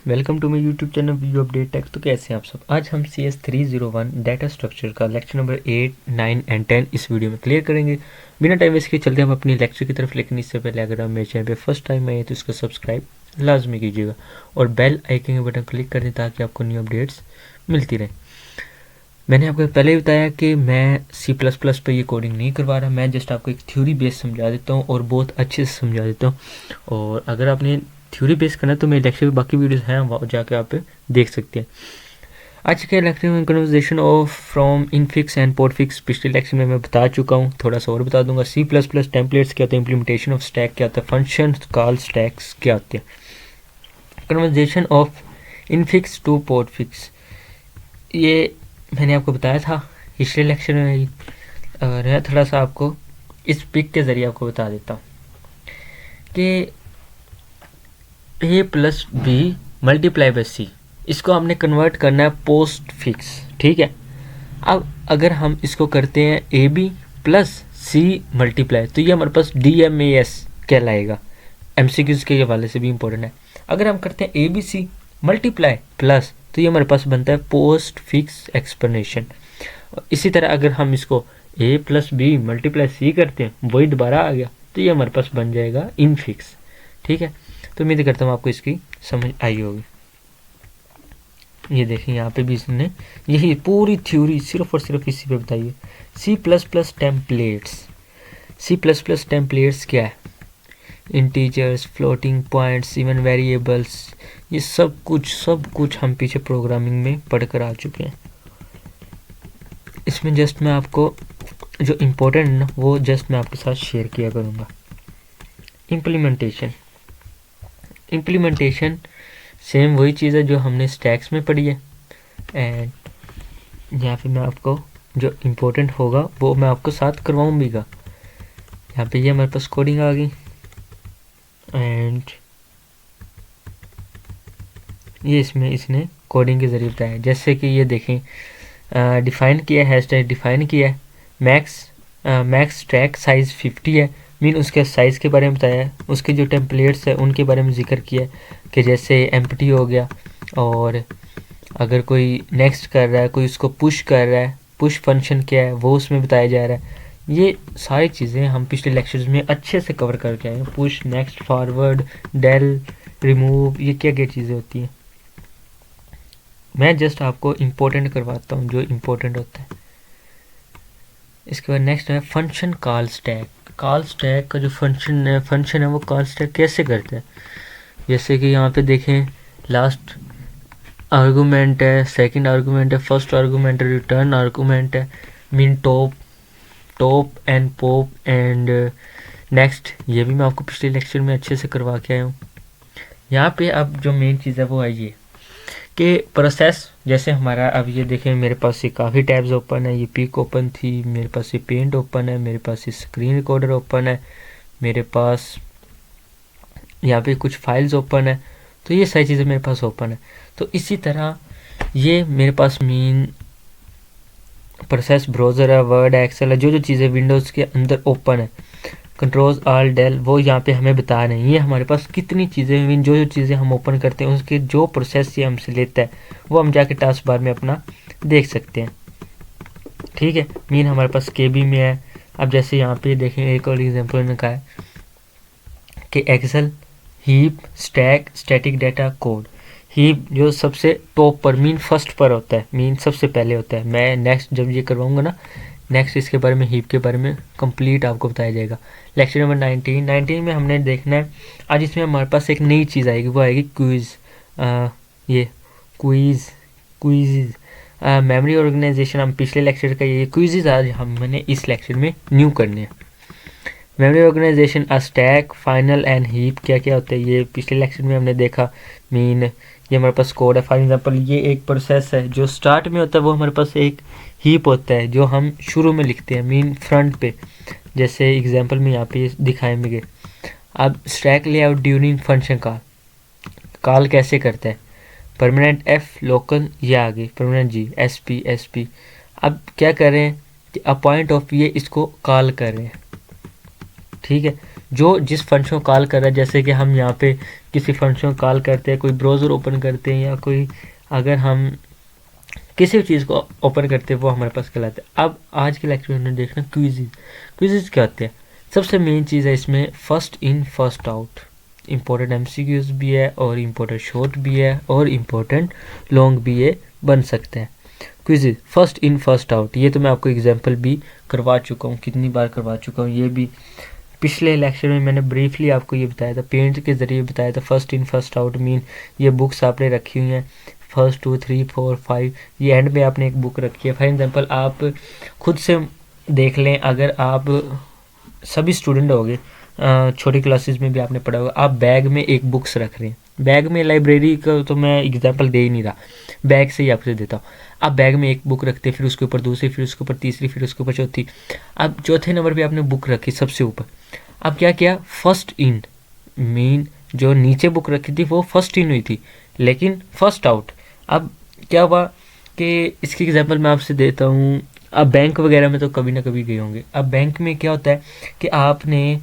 Welcome to my YouTube channel video update tech. तो कैसे हैं आप सब। आज हम CS 301 डाटा स्ट्रक्चर का लेक्चर नंबर 8, 9 एंड 10 इस वीडियो में क्लियर करेंगे। बिना टाइम वेस्ट के चलते हम अपनी लेक्चर की तरफ। लेकिन इससे पहले अगर आप मेरे चैनल पे फर्स्ट टाइम आए तो इसको सब्सक्राइब लाजमी कीजिएगा और बेल आइकन के बटन क्लिक कर दें ताकि आपको न्यू अपडेट्स मिलती रहे। मैंने आपको पहले ही बताया कि मैं C++ पर ये कोडिंग नहीं करवा रहा, मैं जस्ट आपको एक थ्योरी बेस समझा देता हूँ और बहुत अच्छे से समझा देता हूँ। और अगर आपने थ्योरी बेस करना है तो मेरे लेक्चर में बाकी वीडियोस हैं, वहाँ जाके आप देख सकते हैं। आज के लेक्चर में conversation of from infix and postfix पिछले लेक्चर में मैं बता चुका हूँ, थोड़ा सा और बता दूंगा। C++ टेम्पलेट्स क्या होता है, इम्प्लीमेंटेशन ऑफ स्टैक क्या होता है, फंक्शन कॉल स्टैक्स क्या होते हैं, conversation of infix to postfix ये मैंने आपको बताया था पिछले लेक्चर में ही। और मैं थोड़ा सा आपको इस पिक के ज़रिए आपको बता देता हूँ कि A+B मल्टीप्लाई बाई C, इसको हमने कन्वर्ट करना है पोस्ट फिक्स। ठीक है, अब अगर हम इसको करते हैं AB प्लस C मल्टीप्लाई तो ये हमारे पास DMAS कहलाएगा। MCQs के हवाले से भी इम्पोर्टेंट है। अगर हम करते हैं ABC मल्टीप्लाई प्लस तो ये हमारे पास बनता है पोस्ट फिक्स एक्सप्लेनेशन। इसी तरह अगर हम इसको A+B मल्टीप्लाई C करते हैं, वही दोबारा आ गया तो ये हमारे पास बन जाएगा इनफिक्स। ठीक है, तो उम्मीद करता हूँ आपको इसकी समझ आई होगी। ये देखें यहाँ पे भी इसने यही पूरी थ्योरी सिर्फ और सिर्फ इसी पे बताई है। C++ templates. C++ टेम्पलेट्स क्या है? Integers, floating points, even variables, ये सब कुछ हम पीछे प्रोग्रामिंग में पढ़ कर आ चुके हैं। इसमें जस्ट मैं आपको जो इम्पोर्टेंट है ना वो जस्ट मैं आपके साथ शेयर किया करूँगा। इम्प्लीमेंटेशन सेम वही चीज़ है जो हमने स्टैक्स में पढ़ी है। एंड यहाँ पे मैं आपको जो इम्पोर्टेंट होगा वो मैं आपको साथ करवाऊँगा। यहाँ पे ये हमारे पास कोडिंग आ गई एंड ये इसमें इसने कोडिंग के ज़रिए बताया। जैसे कि ये देखें, डिफ़ाइन किया है, हैशटैग डिफ़ाइन किया है, मैक्स स्टैक साइज़ 50 है, मीन उसके साइज़ के बारे में बताया है। उसके जो टेम्पलेट्स है उनके बारे में जिक्र किया है कि जैसे एम्प्टी हो गया, और अगर कोई नेक्स्ट कर रहा है, कोई उसको पुश कर रहा है, पुश फंक्शन क्या है वो उसमें बताया जा रहा है। ये सारी चीज़ें हम पिछले लेक्चर्स में अच्छे से कवर करके आए हैं। Push, next, forward, del, remove, ये क्या क्या चीज़ें होती हैं। मैं जस्ट आपको इम्पोर्टेंट करवाता हूँ जो इम्पोर्टेंट होता है। इसके बाद नेक्स्ट है function call stack. Call stack का जो फंक्शन है वो कॉल स्टैक कैसे करते हैं। जैसे कि यहाँ पे देखें, लास्ट आर्गूमेंट है, सेकंड आर्गूमेंट है, फर्स्ट आर्गूमेंट है, रिटर्न आर्गूमेंट है, mean top and pop and next. ये भी मैं आपको पिछले लेक्चर में अच्छे से करवा के आया हूँ। यहाँ पे अब जो मेन चीज़ है वो है ये कि प्रोसेस, जैसे हमारा अब ये देखें मेरे पास ये काफ़ी टैब्स ओपन है, ये पिक ओपन थी, मेरे पास ये पेंट ओपन है, मेरे पास ये स्क्रीन रिकॉर्डर ओपन है, मेरे पास यहाँ पे कुछ फाइल्स ओपन है, तो ये सारी चीज़ें मेरे पास ओपन है। तो इसी तरह ये मेरे पास मेन प्रोसेस ब्राउज़र है, वर्ड है, एक्सेल है, जो चीज़ें विंडोज़ के अंदर ओपन है, कंट्रोल ऑल्ट डेल, वो यहाँ पे हमें बता रहे हैं ये हमारे पास कितनी चीज़ें, मीन जो चीज़ें हम ओपन करते हैं उसके जो प्रोसेस ये हमसे लेता है वो हम जाके टास्क बार में अपना देख सकते हैं। ठीक है, मीन हमारे पास KB में है। अब जैसे यहाँ पे देखें एक और एग्जांपल मैंने कहा है कि excel heap stack static data code. Heap जो सबसे टॉप पर मीन फर्स्ट पर होता है, मीन सबसे पहले होता है। मैं नेक्स्ट जब ये करवाऊँगा ना, नेक्स्ट इसके बारे में, हीप के बारे में कंप्लीट आपको बताया जाएगा। लेक्चर नंबर 19 में हमने देखना है आज इसमें हमारे पास एक नई चीज़ आएगी, वो आएगी क्विज़। ये क्विज़ मेमोरी ऑर्गेनाइजेशन। हम पिछले लेक्चर का ये क्विज़ आज हमने इस लेक्चर में न्यू करने हैं। Memory organisation, stack, final and heap क्या क्या होता है ये पिछले लेक्चर में हमने देखा। मीन ये हमारे पास कोड है। फॉर एग्जांपल ये एक प्रोसेस है जो स्टार्ट में होता है, वो हमारे पास एक हीप होता है जो हम शुरू में लिखते हैं, मीन फ्रंट पे। जैसे एग्जांपल में यहाँ पे दिखाएंगे। अब stack layout during function call कैसे करते हैं, परमानेंट F, लोकल ये आ गई, परमानेंट G, SP। अब क्या कर रहे हैं कि अ पॉइंट ऑफ ये इसको कॉल कर रहे हैं। ठीक है, जो जिस फंक्शन को कॉल कर रहा है, जैसे कि हम यहाँ पे किसी फंक्शन को कॉल करते हैं, कोई ब्राउज़र ओपन करते हैं या कोई अगर हम किसी भी चीज़ को ओपन करते हैं वो हमारे पास कहलाता है। अब आज के लेक्चर में देखना क्विज़। क्विज़ क्या होते हैं? सबसे मेन चीज़ है इसमें first in first out. Important MCQs भी है और इम्पोर्टेंट शॉर्ट भी है और इम्पोर्टेंट लॉन्ग भी ये बन सकते हैं। Quiz first in first out, ये तो मैं आपको एग्जांपल भी करवा चुका हूँ, कितनी बार करवा चुका हूँ। ये भी पिछले लेक्चर में मैंने ब्रीफली आपको ये बताया था, पेंट के ज़रिए बताया था। First in first out mean ये बुक्स आपने रखी हुई हैं, 1 2 3 4 5, ये एंड में आपने एक बुक रखी है। फॉर एग्जांपल आप खुद से देख लें, अगर आप सभी स्टूडेंट होंगे, छोटी क्लासेस में भी आपने पढ़ा होगा, आप बैग में एक बुक्स रख रहे हैं। बैग में लाइब्रेरी का तो मैं एग्जांपल दे ही नहीं रहा, बैग से ही आपसे देता हूँ। आप बैग में एक बुक रखते हैं, फिर उसके ऊपर दूसरी, फिर उसके ऊपर तीसरी, फिर उसके ऊपर चौथी। अब चौथे नंबर पे आपने बुक रखी सबसे ऊपर। अब क्या किया? फर्स्ट इन मीन जो नीचे बुक रखी थी वो फर्स्ट इन हुई थी, लेकिन फर्स्ट आउट। अब क्या हुआ कि इसकी एग्जांपल मैं आपसे देता हूँ। अब बैंक वगैरह में तो कभी ना कभी गए होंगे। अब बैंक में क्या होता है कि आपने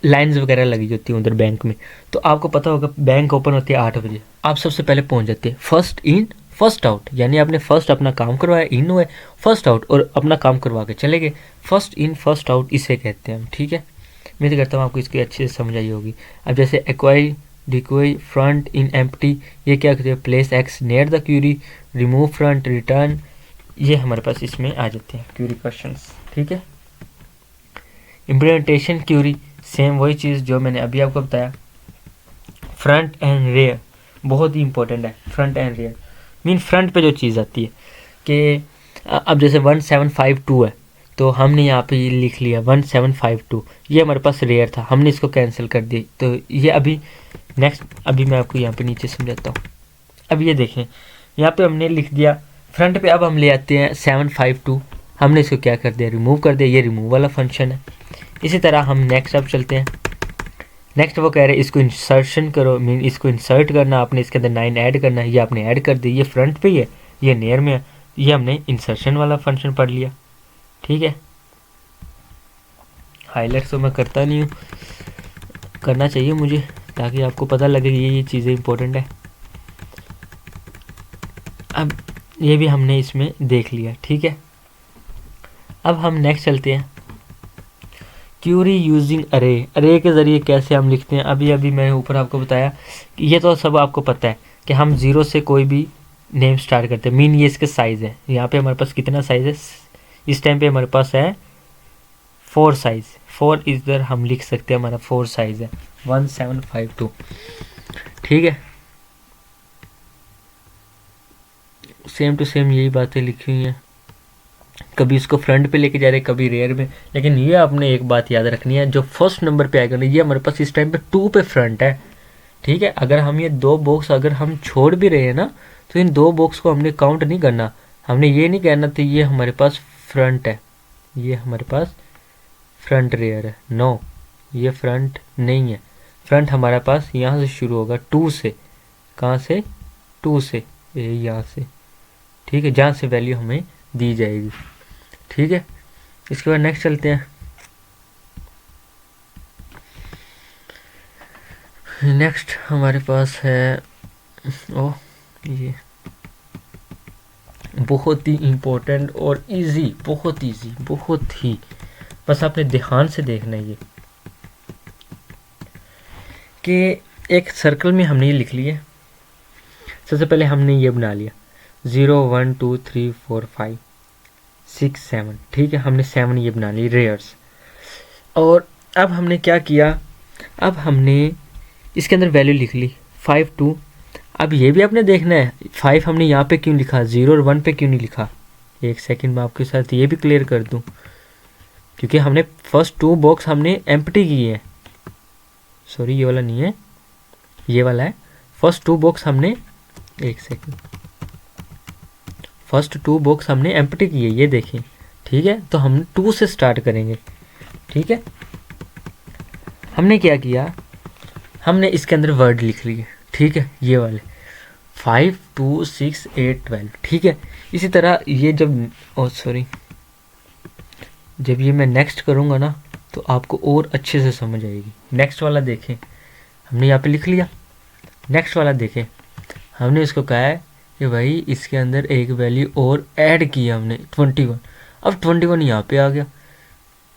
लाइन्स वगैरह लगी होती है उधर बैंक में, तो आपको पता होगा बैंक ओपन होती है 8 बजे, आप सबसे पहले पहुंच जाते हैं। फर्स्ट इन फर्स्ट आउट, यानी आपने फर्स्ट अपना काम करवाया, इन हुए, फर्स्ट आउट और अपना काम करवा के चले गए। फर्स्ट इन फर्स्ट आउट इसे कहते हैं हम, ठीक है। मैं तो करता हूँ आपको इसकी अच्छे से समझ आई होगी। अब जैसे एक्वाई, डिक्वाई, फ्रंट इन एम्प्टी, ये क्या कहते हैं? Place X near the query, remove front, return, ये हमारे पास इसमें आ जाते हैं क्यूरी क्वेश्चंस, ठीक है। इम्प्लीमेंटेशन क्यूरी, सेम वही चीज़ जो मैंने अभी आपको बताया। फ्रंट एंड रेयर बहुत ही इंपॉर्टेंट है। Front and rear mean front पे जो चीज़ आती है कि अब जैसे 1752 है, तो हमने यहाँ पे ये लिख लिया 1752, ये हमारे पास रेयर था, हमने इसको कैंसिल कर दिया। तो ये अभी नेक्स्ट, अभी मैं आपको यहाँ पे नीचे समझाता हूँ। अब ये देखें, यहाँ पे हमने लिख दिया फ्रंट पे, अब हम ले आते हैं 752, हमने इसको क्या कर दिया? रिमूव कर दिया। ये रिमूव वाला फंक्शन है। इसी तरह हम नेक्स्ट अब चलते हैं। नेक्स्ट वो कह रहे हैं इसको इंसर्शन करो, मीन इसको इंसर्ट करना, आपने इसके अंदर 9 ऐड करना है, ये आपने ऐड कर दिया। ये फ्रंट पे ही है, ये नियर में है, ये हमने इंसर्शन वाला फंक्शन पढ़ लिया, ठीक है। हाईलाइट तो मैं करता नहीं हूँ, करना चाहिए मुझे, ताकि आपको पता लगे ये चीज़ें इंपॉर्टेंट है। अब ये भी हमने इसमें देख लिया, ठीक है। अब हम नेक्स्ट चलते हैं। क्यूरी यूजिंग अरे, अरे के ज़रिए कैसे हम लिखते हैं, अभी अभी मैंने ऊपर आपको बताया कि ये तो सब आपको पता है कि हम ज़ीरो से कोई भी नेम स्टार्ट करते हैं। मीन ये इसके साइज़ है, यहाँ पे हमारे पास कितना साइज़ है इस टाइम पे? हमारे पास है 4 साइज़। 4 इधर हम लिख सकते हैं, हमारा 4 साइज़ है 1752, ठीक है। सेम टू सेम यही बातें लिखी हुई हैं, कभी इसको फ्रंट पे लेके जा रहे, कभी रेयर में। लेकिन ये आपने एक बात याद रखनी है, जो फर्स्ट नंबर पे आएगा ना, ये हमारे पास इस टाइम पे 2 पे फ्रंट है, ठीक है। अगर हम ये 2 बॉक्स अगर हम छोड़ भी रहे हैं ना, तो इन 2 बॉक्स को हमने काउंट नहीं करना। हमने ये नहीं कहना था ये हमारे पास फ्रंट है, ये हमारे पास फ्रंट रेयर है। नो, ये फ्रंट नहीं है। फ्रंट हमारे पास यहाँ से शुरू होगा 2 से। कहाँ से? 2 से, यहाँ से, ठीक है, जहाँ से वैल्यू हमें दी जाएगी, ठीक है। इसके बाद नेक्स्ट चलते हैं। नेक्स्ट हमारे पास है ये बहुत ही इम्पोर्टेंट और इजी, बहुत इजी, बहुत ही, बस आपने ध्यान से देखना है ये कि एक सर्कल में हमने ये लिख लिया। सबसे पहले हमने ये बना लिया 0 1 2 3 4 5 6 7, ठीक है। हमने 7 ये बना ली रेयर्स। और अब हमने क्या किया? अब हमने इसके अंदर वैल्यू लिख ली 5 2। अब ये भी आपने देखना है 5 हमने यहाँ पे क्यों लिखा, 0 और 1 पे क्यों नहीं लिखा। एक सेकंड में आपके साथ ये भी क्लियर कर दूँ, क्योंकि हमने फर्स्ट 2 बॉक्स हमने एम्प्टी किए हैं। सॉरी, ये वाला नहीं है, ये वाला है। फर्स्ट 2 बॉक्स हमने, एक सेकंड, फर्स्ट 2 बॉक्स हमने एम्प्टी किए, ये देखें, ठीक है। तो हम 2 से स्टार्ट करेंगे, ठीक है। हमने क्या किया, हमने इसके अंदर वर्ड लिख लिए, ठीक है, ये वाले 5 2 6 8 12, ठीक है। इसी तरह ये जब जब ये मैं नेक्स्ट करूँगा ना, तो आपको और अच्छे से समझ आएगी। नेक्स्ट वाला देखें, हमने यहाँ पे लिख लिया। नेक्स्ट वाला देखें, हमने इसको कहा है कि भाई इसके अंदर एक वैल्यू और ऐड की है हमने 21। अब 21 यहाँ पे आ गया,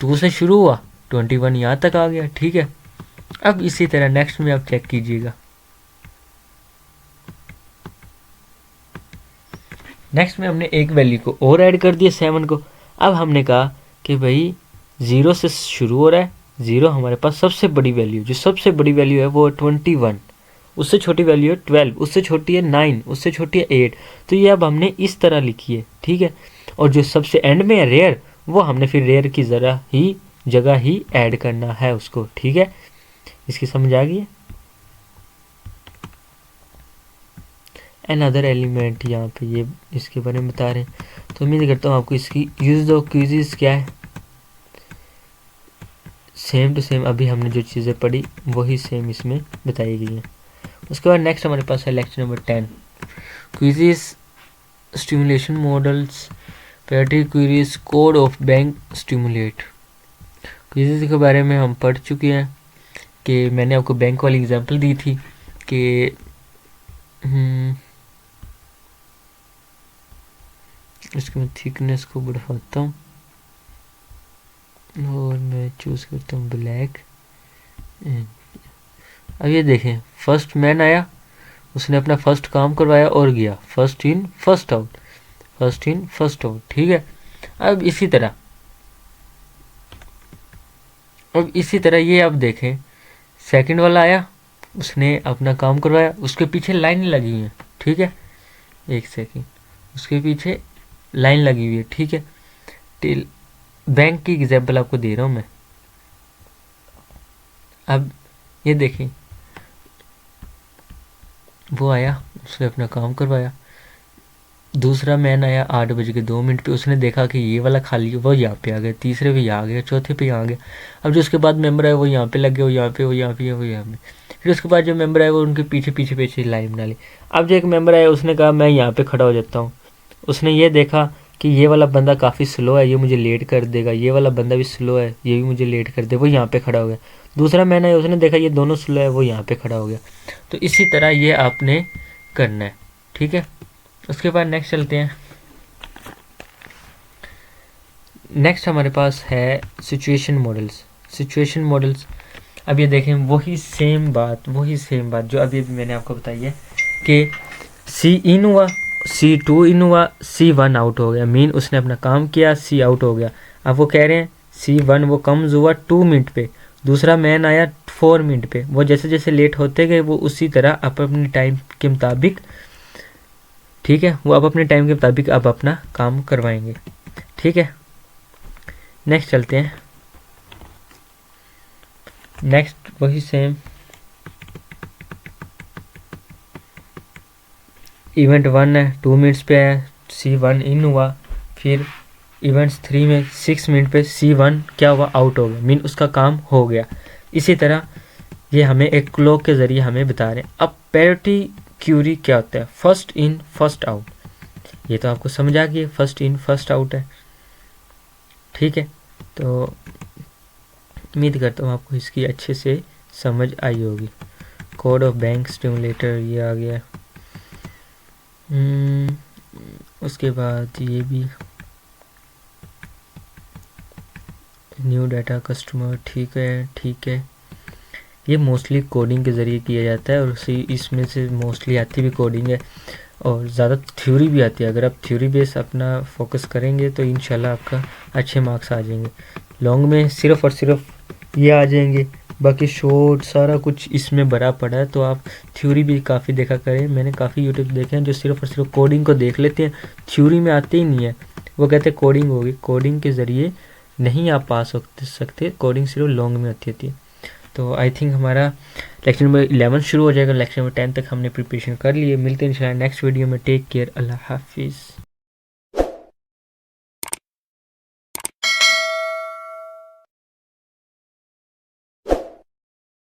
2 से शुरू हुआ, 21 यहाँ तक आ गया, ठीक है। अब इसी तरह नेक्स्ट में आप चेक कीजिएगा। नेक्स्ट में हमने एक वैल्यू को और ऐड कर दिया 7 को। अब हमने कहा कि भाई 0 से शुरू हो रहा है, 0 हमारे पास सबसे बड़ी वैल्यू, जो सबसे बड़ी वैल्यू है वो 21, उससे छोटी वैल्यू है 12, उससे छोटी है 9, उससे छोटी है 8। तो ये अब हमने इस तरह लिखी है, ठीक है। और जो सबसे एंड में है रेयर, वो हमने फिर रेयर की जगह ही ऐड करना है उसको, ठीक है। इसकी समझ आ गई है। अनदर एलिमेंट यहाँ पे ये इसके बारे में बता रहे हैं, तो उम्मीद करता हूँ आपको इसकी यूज ऑफ क्विज़ क्या है, सेम टू सेम अभी हमने जो चीज़ें पढ़ी वही सेम इसमें बताई गई हैं। उसके बाद नेक्स्ट हमारे पास है lecture number 10, quiz stimulation models, पैट्री queries, code of bank stimulate. Quiz के बारे में हम पढ़ चुके हैं कि मैंने आपको बैंक वाली एग्जांपल दी थी कि इसकी मैं थिकनेस को बढ़ाता हूँ और मैं चूज़ करता हूँ ब्लैक। अब ये देखें, फर्स्ट मैन आया, उसने अपना फर्स्ट काम करवाया और गया, first in first out, first in first out, ठीक है। अब इसी तरह ये आप देखें, सेकंड वाला आया, उसने अपना काम करवाया, उसके पीछे लाइन लगी हुई है, ठीक है। एक सेकंड, उसके पीछे लाइन लगी हुई है, ठीक है। टिल बैंक की एग्जाम्पल आपको दे रहा हूँ मैं। अब ये देखें, वो आया, उसने अपना काम करवाया, दूसरा मैन आया 8:02 पे, उसने देखा कि ये वाला खाली है, वो यहाँ पे आ गया, तीसरे पे यहाँ आ गया, चौथे पे यहाँ आ गया। अब जो उसके बाद मेंबर आए वो यहाँ पे लग गए, वो यहाँ पे, वो यहाँ पे, वो यहाँ पे। फिर उसके बाद जो मेंबर आए वो उनके पीछे पीछे पीछे लाइन बना ली। अब जो एक मेंबर आया उसने कहा मैं यहाँ पे खड़ा हो जाता हूँ, उसने ये देखा कि ये वाला बंदा काफ़ी स्लो है, ये मुझे लेट कर देगा, ये वाला बंदा भी स्लो है, ये भी मुझे लेट कर दे, वो यहाँ पे खड़ा हो गया। दूसरा मैन आया, उसने देखा ये दोनों स्लो है, वो यहाँ पे खड़ा हो गया। तो इसी तरह ये आपने करना है, ठीक है। उसके बाद नेक्स्ट चलते हैं। नेक्स्ट हमारे पास है सिचुएशन मॉडल्स। सिचुएशन मॉडल्स, अब ये देखें वही सेम बात जो अभी मैंने आपको बताई है कि सी इन हुआ, C2 इन हुआ, C1 आउट हो गया, मीन उसने अपना काम किया, C आउट हो गया। अब वो कह रहे हैं C1 वो कम्स हुआ 2 मिनट पे, दूसरा मैन आया 4 मिनट पे। वो जैसे जैसे लेट होते गए वो उसी तरह अपने टाइम के मुताबिक, ठीक है, वो अब अपने टाइम के मुताबिक अब अपना काम करवाएंगे, ठीक है। नेक्स्ट चलते हैं। नेक्स्ट वही सेम, इवेंट 1 है 2 मिनट्स पे है, C1 इन हुआ, फिर इवेंट्स 3 में 6 मिनट पे C1 क्या हुआ, आउट हो गया, मीन उसका काम हो गया। इसी तरह ये हमें एक क्लॉक के ज़रिए हमें बता रहे हैं। अब पैरिटी क्यूरी क्या होता है, फर्स्ट इन फर्स्ट आउट, ये तो आपको समझ आ गई, फर्स्ट इन फर्स्ट आउट है, ठीक है। तो उम्मीद करता हूँ आपको इसकी अच्छे से समझ आई होगी। कोड ऑफ बैंक स्टिमुलेटर ये आ गया। उसके बाद ये भी न्यू डाटा कस्टमर, ठीक है। ये मोस्टली कोडिंग के ज़रिए किया जाता है और इसमें से मोस्टली आती भी कोडिंग है और ज़्यादा थ्योरी भी आती है। अगर आप थ्योरी बेस अपना फोकस करेंगे तो इंशाल्लाह आपका अच्छे मार्क्स आ जाएंगे। लॉन्ग में सिर्फ़ और सिर्फ ये आ जाएंगे, बाकी शॉर्ट सारा कुछ इसमें भरा पड़ा है। तो आप थ्योरी भी काफ़ी देखा करें। मैंने काफ़ी यूट्यूब देखे हैं जो सिर्फ़ और सिर्फ कोडिंग को देख लेते हैं, थ्योरी में आते ही नहीं है। वो कहते हैं कोडिंग होगी, कोडिंग के ज़रिए नहीं आप पास हो सकते, कोडिंग सिर्फ लॉन्ग में आती है। तो आई थिंक हमारा लेक्चर नंबर 11 शुरू हो जाएगा, लेक्चर नंबर 10 तक हमने प्रिपरेशन कर लिए। मिलते हैं इंशाल्लाह नेक्स्ट वीडियो में। टेक केयर, अल्लाह हाफिज़।